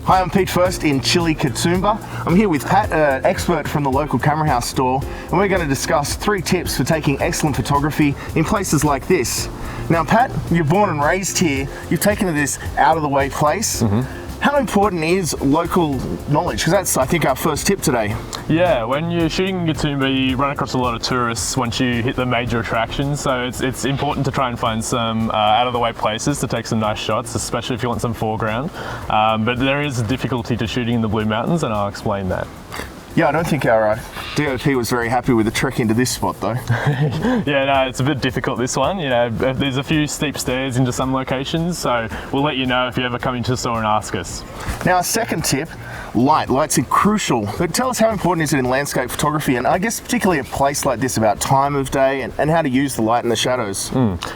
Hi, I'm Pete First in chilly Katoomba. I'm here with Pat, an expert from the local Camera House store, and we're going to discuss 3 tips for taking excellent photography in places like this. Now Pat, you're born and raised here, you've taken to this out of the way place. How important is local knowledge? Because that's, I think, our first tip today. Yeah, when you're shooting in Katoomba, you run across a lot of tourists once you hit the major attractions, so it's important to try and find some out-of-the-way places to take some nice shots, especially if you want some foreground. But there is a difficulty to shooting in the Blue Mountains, and I'll explain that. Yeah, I don't think our DOP was very happy with the trek into this spot though. Yeah, no, it's a bit difficult, this one. You know, there's a few steep stairs into some locations, so we'll let you know if you ever come into the store and ask us. Now, a second tip, light. Light's crucial, but tell us how important is it in landscape photography, and I guess particularly a place like this, about time of day and how to use the light and the shadows.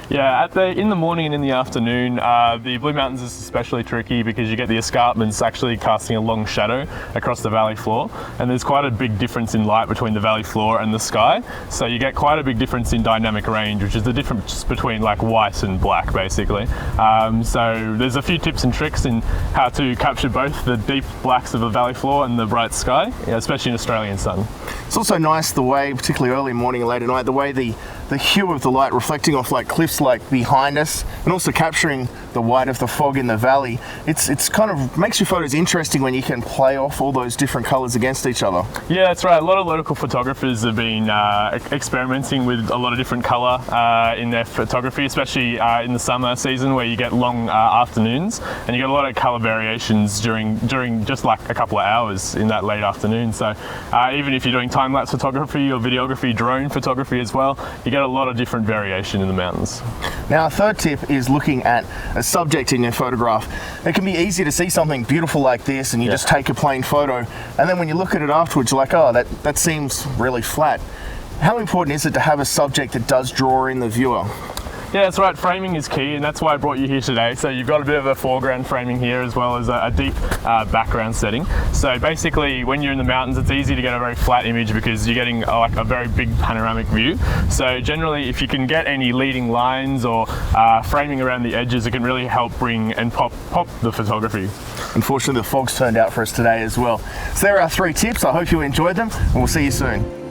Yeah, in the morning and in the afternoon, the Blue Mountains is especially tricky because you get the escarpments actually casting a long shadow across the valley floor, and there's quite a big difference in light between the valley floor and the sky, so you get quite a big difference in dynamic range, which is the difference between like white and black basically. So there's a few tips and tricks in how to capture both the deep blacks of the valley floor and the bright sky, especially in Australian sun. It's also nice the way, particularly early morning and late at night, the way the hue of the light reflecting off like cliffs like behind us, and also capturing the white of the fog in the valley. It's kind of makes your photos interesting when you can play off all those different colors against each other. Yeah, that's right. A lot of local photographers have been experimenting with a lot of different color in their photography, especially in the summer season where you get long afternoons, and you get a lot of color variations during just like a couple of hours in that late afternoon. So even if you're doing time-lapse photography or videography, drone photography as well, you get a lot of different variation in the mountains. Now, a third tip is looking at a subject in your photograph. It can be easy to see something beautiful like this and you just take a plain photo, and then when you look at it afterwards, you're like, oh, that seems really flat. How important is it to have a subject that does draw in the viewer? Yeah, that's right. Framing is key, and that's why I brought you here today. So you've got a bit of a foreground framing here as well as a deep background setting. So basically, when you're in the mountains, it's easy to get a very flat image because you're getting like a very big panoramic view. So generally, if you can get any leading lines or framing around the edges, it can really help bring and pop the photography. Unfortunately, the fog's turned out for us today as well. So there are our 3 tips. I hope you enjoyed them, and we'll see you soon.